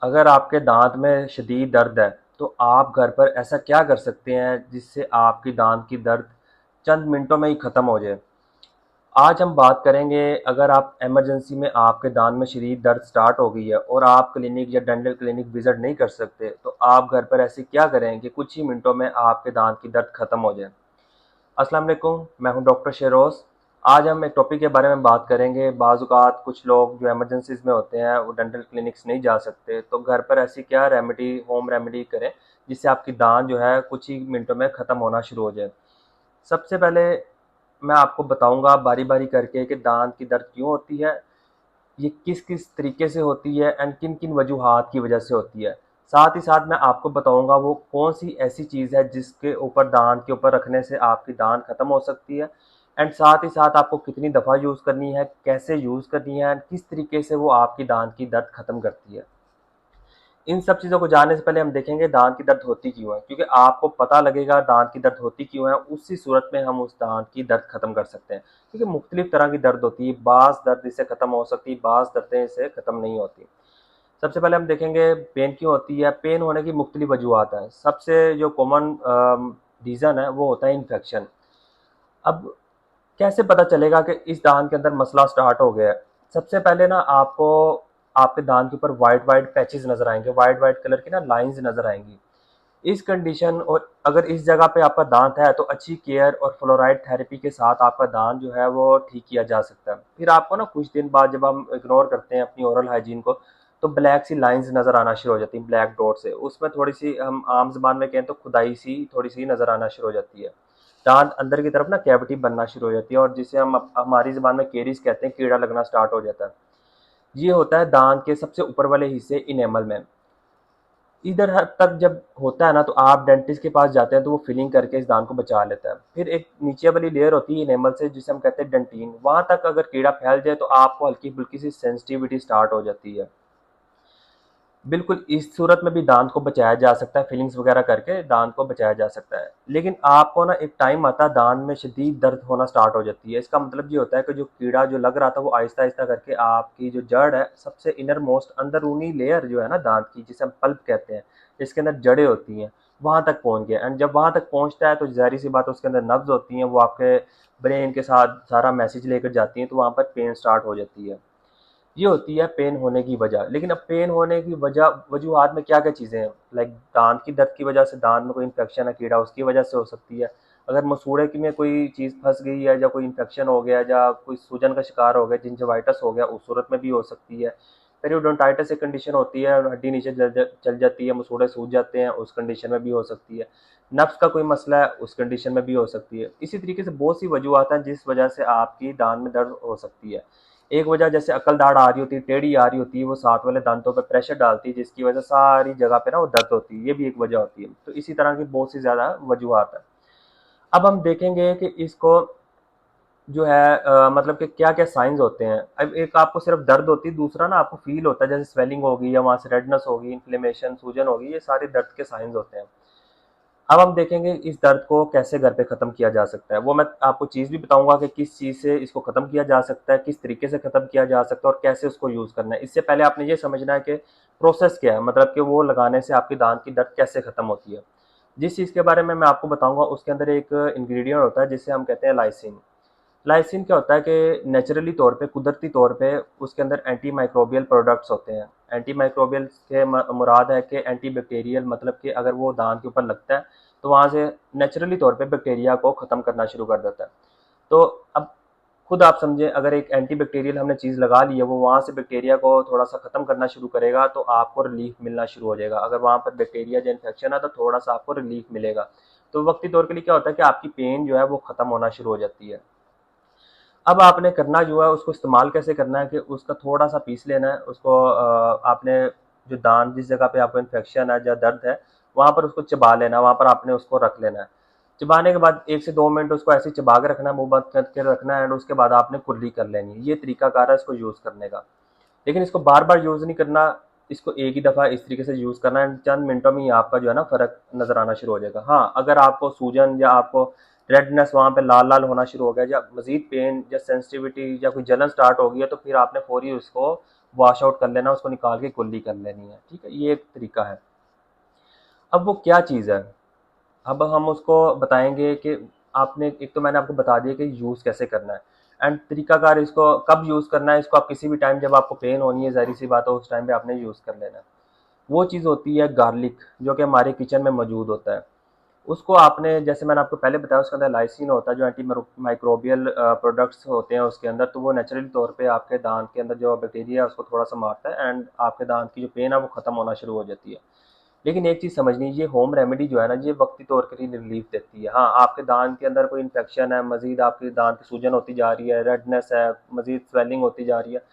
अगर आपके दांत में शदीद दर्द है तो आप घर पर ऐसा क्या कर सकते हैं जिससे आपकी दांत की दर्द चंद मिनटों में ही ख़त्म हो जाए। आज हम बात करेंगे, अगर आप इमरजेंसी में आपके दांत में शदीद दर्द स्टार्ट हो गई है और आप क्लिनिक या डेंटल क्लिनिक विजिट नहीं कर सकते, तो आप घर पर ऐसे क्या करें कि कुछ ही मिनटों में आपके दांत की दर्द ख़त्म हो जाए। अस्सलाम वालेकुम, मैं हूं डॉक्टर शेरोज़। आज हम एक टॉपिक के बारे में बात करेंगे। बाज़ औक़ात कुछ लोग जो इमरजेंसीज़ में होते हैं वो डेंटल क्लिनिक्स नहीं जा सकते, तो घर पर ऐसी क्या रेमेडी, होम रेमेडी करें जिससे आपकी दाँत जो है कुछ ही मिनटों में ख़त्म होना शुरू हो जाए। सबसे पहले मैं आपको बताऊँगा बारी-बारी करके कि दाँत की दर्द क्यों होती है, ये किस-किस तरीके से होती है एंड किन-किन वजूहात की वजह से होती है। साथ ही साथ मैं आपको बताऊँगा वो कौन-सी ऐसी चीज़ है जिसके ऊपर दाँत के ऊपर रखने से आपकी दाँत ख़त्म हो सकती है, एंड साथ ही साथ आपको कितनी दफ़ा यूज़ करनी है, कैसे यूज़ करनी है एंड किस तरीके से वो आपकी दाँत की दर्द ख़त्म करती है। इन सब चीज़ों को जानने से पहले हम देखेंगे दाँत की दर्द होती क्यों है, क्योंकि आपको पता लगेगा दाँत की दर्द होती क्यों है, उसी सूरत में हम उस दाँत की दर्द ख़त्म कर सकते हैं। क्योंकि मुख्तलिफ़ तरह की दर्द होती है, बाज़ दर्द इससे ख़त्म हो सकती है, बाज़ दर्दें इससे ख़त्म नहीं होती। सबसे पहले हम देखेंगे पेन क्यों होती है। पेन होने की मुख्तलिफ़ वजूहात हैं। सबसे जो कॉमन रीज़न है वो होता है इन्फेक्शन। अब कैसे पता चलेगा कि इस दाँत के अंदर मसला स्टार्ट हो गया है? सबसे पहले ना आपको आपके दाँत के ऊपर व्हाइट-व्हाइट पैचेज़ नज़र आएँगे, व्हाइट-व्हाइट कलर की ना लाइन्स नज़र आएँगी। इस कंडीशन और अगर इस जगह पे आपका दाँत है तो अच्छी केयर और फ्लोराइड थेरेपी के साथ आपका दाँत जो है वो ठीक किया जा सकता है। फिर आपको ना कुछ दिन बाद जब हम इग्नोर करते हैं अपनी ओरल हाइजीन को, तो ब्लैक सी लाइन्स नज़र आना शुरू हो जाती हैं, ब्लैक डॉट से। उसमें थोड़ी-सी हम आम ज़बान में कहें तो खुदाई सी थोड़ी-सी नज़र आना शुरू हो जाती है। दाँत अंदर की तरफ ना कैविटी बनना शुरू हो जाती है और जिसे हम हमारी ज़बान में केरीज़ कहते हैं, कीड़ा लगना स्टार्ट हो जाता है। ये होता है दाँत के सबसे ऊपर वाले हिस्से इनेमल में। इधर हद तक जब होता है ना तो आप डेंटिस्ट के पास जाते हैं तो वो फिलिंग करके इस दाँत को बचा लेता है। फिर एक नीचे वाली लेयर होती है इनेमल से जिसे हम कहते हैं डेंटिन, वहाँ तक अगर कीड़ा फैल जाए तो आपको हल्की-फुल्की सी सेंसिटिविटी स्टार्ट हो जाती है। बिल्कुल इस सूरत में भी दाँत को बचाया जा सकता है, फिलिंग्स वगैरह करके दाँत को बचाया जा सकता है। लेकिन आपको ना एक टाइम आता है दाँत में शदीद दर्द होना स्टार्ट हो जाती है। इसका मतलब ये होता है कि जो कीड़ा जो लग रहा था वो आहिस्ता-आहिस्ता करके आपकी जो जड़ है, सबसे इनर मोस्ट अंदरूनी लेयर जो है ना दाँत की, जिसे हम पल्प कहते हैं, जिसके अंदर जड़ें होती हैं, वहाँ तक पहुँच गया। एंड जब वहाँ तक पहुँचता है तो ज़ाहिर-सी बात है उसके अंदर नर्व्स होती हैं, वो आपके ब्रेन के साथ सारा मैसेज लेकर जाती हैं, तो वहाँ पर पेन स्टार्ट हो जाती है। ये होती है पेन होने की वजह। लेकिन अब पेन होने की वजह वजूहात में क्या-क्या चीज़ें हैं? लाइक दाँत की दर्द की वजह से, दाँत में कोई इन्फेक्शन है, कीड़ा उसकी वजह से हो सकती है। अगर मसूड़े की में कोई चीज़ फँस गई है या कोई इन्फेक्शन हो गया या कोई सूजन का शिकार हो गया, जिंजवाइटिस हो गया, उस सूरत में भी हो सकती है। पेरियोडोंटाइटिस एक कंडीशन होती है, हड्डी नीचे चल जाती है, मसूड़े सूज जाते हैं, उस कंडीशन में भी हो सकती है। नब्ज़ का कोई मसला है, उस कंडीशन में भी हो सकती है। इसी तरीके से बहुत सी वजूहात हैं जिस वजह से आपकी दाँत में दर्द हो सकती है। एक वजह जैसे अकल दाढ़ आ रही होती है, टेढ़ी आ रही होती है, वो साथ वाले दांतों पे प्रेशर डालती है जिसकी वजह से सारी जगह पे ना वो दर्द होती है, ये भी एक वजह होती है। तो इसी तरह की बहुत सी ज़्यादा वजूहात हैं। अब हम देखेंगे कि इसको जो है मतलब कि क्या-क्या साइन्स होते हैं। अब एक आपको सिर्फ दर्द होती है, दूसरा ना आपको फ़ील होता है जैसे स्वेलिंग होगी या वहाँ से रेडनेस होगी, इन्फ्लेमेशन, सूजन होगी, ये सारे दर्द के साइन्स होते हैं। अब हम देखेंगे इस दर्द को कैसे घर पे ख़त्म किया जा सकता है। वो मैं आपको चीज़ भी बताऊँगा कि किस चीज़ से इसको ख़त्म किया जा सकता है, किस तरीके से ख़त्म किया जा सकता है और कैसे उसको यूज़ करना है। इससे पहले आपने ये समझना है कि प्रोसेस क्या है, मतलब कि वो लगाने से आपकी दाँत की दर्द कैसे ख़त्म होती है। जिस चीज़ के बारे में मैं आपको बताऊँगा उसके अंदर एक इंग्रीडिएंट होता है जिसे हम कहते हैं लाइसिन। लाइसिन क्या होता है कि नेचुरली तौर पे, कुदरती तौर पे उसके अंदर एंटी माइक्रोबियल प्रोडक्ट्स होते हैं। एंटी माइक्रोबियल से मुराद है कि एंटी बैक्टीरियल, मतलब कि अगर वो दाँत के ऊपर लगता है तो वहाँ से नेचुरली तौर पे बैक्टीरिया को ख़त्म करना शुरू कर देता है। तो अब खुद आप समझें, अगर एक एंटी बैक्टीरियल हमने चीज़ लगा ली है, वो वहाँ से बैक्टीरिया को थोड़ा-सा ख़त्म करना शुरू करेगा तो आपको रिलीफ़ मिलना शुरू हो जाएगा। अगर वहाँ पर बैक्टीरिया या इन्फेक्शन है तो थोड़ा-सा आपको रिलीफ़ मिलेगा। तो वक़्ती तौर के लिए क्या होता है कि आपकी पेन जो है वो ख़त्म होना शुरू हो जाती है। अब आपने करना जो है उसको इस्तेमाल कैसे करना है कि उसका थोड़ा-सा पीस लेना है, उसको आपने जो दाँत जिस जगह पे आपको इन्फेक्शन है या दर्द है, वहाँ पर उसको चबा लेना है, वहाँ पर आपने उसको रख लेना है। चबाने के बाद 1 से 2 मिनट उसको ऐसे ही चबा के रखना है, मुँह बंद करके रखना है एंड उसके बाद आपने कुल्ली कर लेनी है। ये तरीकाकार है इसको यूज़ करने का। लेकिन इसको बार-बार यूज़ नहीं करना, इसको एक ही दफ़ा इस तरीके से यूज़ करना है, चंद मिनटों में ही आपका जो है ना फ़र्क नज़र आना शुरू हो जाएगा। हाँ, अगर आपको सूजन या आपको रेडनेस वहाँ पे लाल-लाल होना शुरू हो गया या मज़ीद पेन या सेंसिटिविटी या कोई जलन स्टार्ट हो गई है, तो फिर आपने फ़ौरी उसको वॉश आउट कर लेना, उसको निकाल के कुल्ली कर लेनी है, ठीक है, ये एक तरीका है। अब वो क्या चीज़ है, अब हम उसको बताएंगे कि आपने, एक तो मैंने आपको बता दिया कि यूज़ कैसे करना है, एंड तरीकाकार इसको कब यूज़ करना है, इसको आप किसी भी टाइम जब आपको पेन होनी है, ज़ाहिर सी बात है उस टाइम पे आपने यूज़ कर लेना है। वो चीज़ होती है गार्लिक, जो कि हमारे किचन में मौजूद होता है। उसको आपने, जैसे मैंने आपको पहले बताया, उसके अंदर लाइसिन होता है जो एंटी माइक्रोबियल प्रोडक्ट्स होते हैं उसके अंदर, तो वो नेचुरली तौर पे आपके दांत के अंदर जो बैक्टीरिया है उसको थोड़ा सा मारता है, एंड आपके दांत की जो पेन है वो खत्म होना शुरू हो जाती है। लेकिन एक चीज़ समझनी, ये होम रेमेडी जो है ना, ये वक्ती तौर के लिए रिलीफ देती है। हाँ, आपके दांत के अंदर कोई इन्फेक्शन है, मजीद आपके दांत की सूजन होती जा रही है, रेडनेस है, मजीद स्वेलिंग होती जा रही है,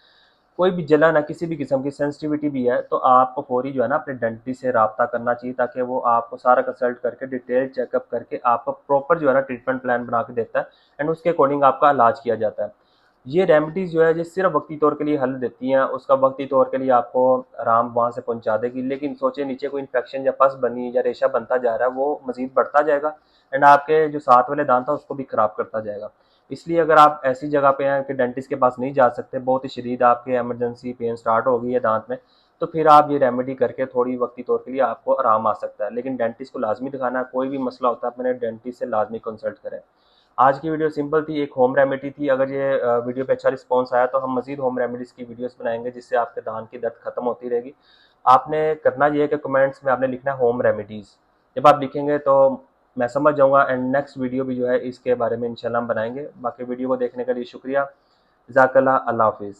कोई भी जलन है, किसी भी किस्म की सेंसिटिविटी भी है, तो आपको फौरी जो है ना अपने डेंटिस्ट से रब्ता करना चाहिए, ताकि वो आपको सारा कंसल्ट करके डिटेल चेकअप करके आपको प्रॉपर जो है ना ट्रीटमेंट प्लान बना के देता है, एंड उसके अकॉर्डिंग आपका इलाज किया जाता है। ये रेमेडीज़ जो है ये सिर्फ वक्ती तौर के लिए हल देती हैं, उसका वक्ती तौर के लिए आपको आराम वहाँ से पहुँचा देगी, लेकिन सोचिए नीचे कोई इन्फेक्शन या पस बनी या रेशा बनता जा रहा है, वो मज़ीद बढ़ता जाएगा, एंड आपके जो साथ वाले दांत था उसको भी ख़राब करता जाएगा। इसलिए अगर आप ऐसी जगह पे हैं कि डेंटिस्ट के पास नहीं जा सकते, बहुत ही शदीद आपके इमरजेंसी पेन स्टार्ट हो गई है दांत में, तो फिर आप ये रेमेडी करके थोड़ी वक्ती तौर के लिए आपको आराम आ सकता है, लेकिन डेंटिस्ट को लाजमी दिखाना है। कोई भी मसला होता है अपने डेंटिस्ट से लाजमी कंसल्ट करें। आज की वीडियो सिंपल थी, एक होम रेमेडी थी। अगर ये वीडियो पे अच्छा रिस्पॉन्स आया तो हम मजीद होम रेमेडीज़ की वीडियोस बनाएंगे, जिससे आपके दांत की दर्द खत्म होती रहेगी। आपने करना ये है कि कमेंट्स में आपने लिखना है होम रेमेडीज़। जब आप लिखेंगे तो मैं समझ जाऊँगा, एंड नेक्स्ट वीडियो भी जो है इसके बारे में इंशाल्लाह हम बनाएंगे। बाकी वीडियो को देखने के लिए शुक्रिया। जज़ाकल्लाह, अल्लाह हाफिज़।